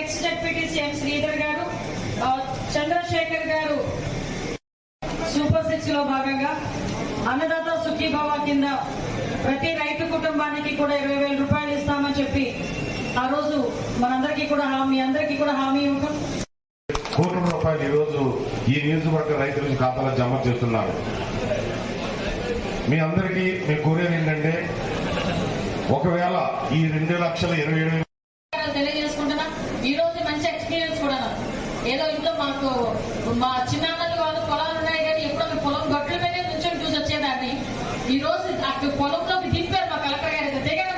Ex ZPTC ఎం శ్రీధర్ గారు, చంద్రశేఖర్ గారు super 6 లో భాగంగా అన్నదాత సుఖీభవ కింద ప్రతి రైతు కుటుంబానికి కూడా 20,000 రూపాయలు ఇస్తామని చెప్పి ఆ రోజు మనందరికీ కూడా హామీ ఉంటుంది. కోట్ల రూపాయలు ఈ రోజు ఈ నియోజకవర్గ రైతుల ఖాతాలో జమ చేస్తున్నారు. మీ అందరికీ మీ కోరేది ఏంటంటే, ఒకవేళ ఈ 2,27,000 తెలియజేసుకుంటున్నా. ఈ రోజు మంచి ఎక్స్పీరియన్స్ కూడా ఏదో ఇంట్లో మాకు మా చిన్నాన్నలు వాళ్ళు పొలాలు ఉన్నాయి కానీ ఎప్పుడో పొలం గట్ల మీదే నుంచొని చూసి వచ్చేదాన్ని. ఈ రోజు అక్కడ పొలంలోకి దింపారు మా కలెక్టర్ గారు. దిగండి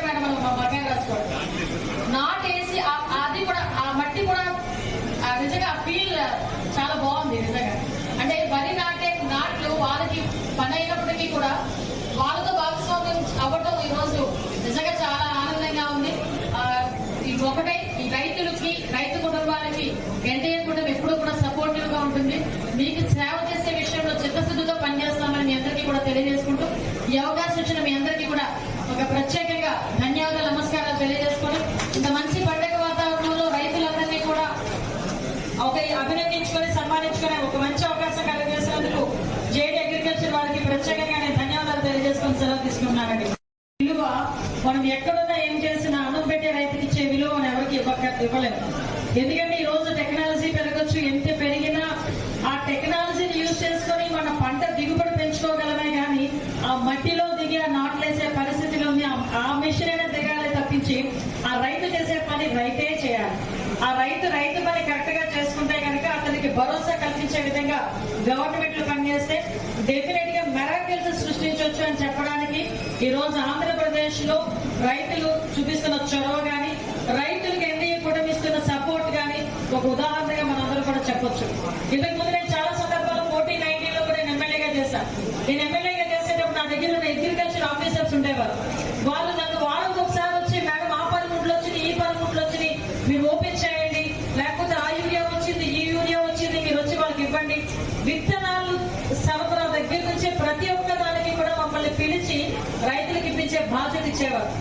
మేడం మా మగారు రాసుకోండి నాటేసి అది కూడా ఆ మట్టి కూడా నిజంగా ఫీల్ చాలా బాగుంది. నిజంగా అంటే వరి నాట్లు వాళ్ళకి పని అయినప్పటికీ కూడా వాళ్ళతో భాగస్వామ్యం అవ్వటం ఈ రోజు నిజంగా చాలా ఆనందంగా ఉంది. ఒకటే ఈ రైతు కుటుంబాలకి ఎన్డీఏ కుటుంబం ఎప్పుడూ కూడా సపోర్టివ్ గా ఉంటుంది. మీకు సేవ చేసే విషయంలో చిత్తశుద్ధితో పనిచేస్తామని మీ అందరికీ కూడా తెలియజేసుకుంటూ ఈ అవకాశం ఇచ్చిన మీ అందరికీ కూడా ఒక ప్రత్యేకంగా ధన్యవాదాలు, నమస్కారాలు తెలియజేసుకుని ఇంత మంచి పండుగ వాతావరణంలో రైతులందరినీ కూడా అభినందించుకొని సన్మానించుకునే ఒక మంచి అవకాశం కలిగజేసినందుకు జేడీ అగ్రికల్చర్ వారికి ప్రత్యేకంగా నేను ధన్యవాదాలు తెలియజేసుకొని సెలవు తీసుకున్నానండి. విలువ మనం ఎక్కడున్నా ఏం చేసినా అన్నం పెట్టే రైతుకి ఇచ్చే విలువ మనం ఎవరికి ఇవ్వలేము. ఎందుకంటే ఈ రోజు టెక్నాలజీ పెరగచ్చు, ఎంత పెరిగినా ఆ టెక్నాలజీని యూజ్ చేసుకొని మన పంట దిగుబడి పెంచుకోగలమే కానీ ఆ మట్టిలో దిగి ఆ నాట్లేసే పరిస్థితిలో ఉంది. ఆ మిషన్ అయినా దిగాలి తప్పించి ఆ రైతు చేసే పని రైతే చేయాలి. ఆ రైతు పని కరెక్ట్ గా చేసుకుంటే కనుక అతనికి భరోసా కల్పించే విధంగా గవర్నమెంట్లు పనిచేస్తే డెఫినెట్ గా మెరాకిల్స్ సృష్టించవచ్చు అని చెప్పడానికి ఈ రోజు ఆంధ్రప్రదేశ్ లో రైతులు చూపిస్తున్న చొరవ గాని, రైతులకు ఎన్డీఏ కూటమి ఇస్తున్న సపోర్ట్ గాని ఒక ఉదాహరణగా మనందరూ కూడా చెప్పొచ్చు. ఇంతకు ముందు నేను చాలా సందర్భాల్లో 2019 లో కూడా నేను ఎమ్మెల్యేగా చేశాను. నేను ఎమ్మెల్యేగా చేసేటప్పుడు నా దగ్గర ఉన్న అగ్రికల్చర్ ఆఫీసర్స్ ఉండేవారు. వాళ్ళు నన్ను వారానికి ఒకసారి వచ్చి, మేడం ఆ పనిముట్లు వచ్చింది, ఈ పనిముట్లు వచ్చింది, మీరు ఓపెన్ చేయండి, లేకపోతే ఆ యూరియా వచ్చింది, ఈ యూరియా వచ్చింది, మీరు వచ్చి వాళ్ళకి ఇవ్వండి. విత్తనాలు సరఫరా దగ్గర నుంచి ప్రతి ఒక్క దానికి కూడా మమ్మల్ని పిలిచి రైతులకు ఇప్పించే బాధ్యత ఇచ్చేవారు.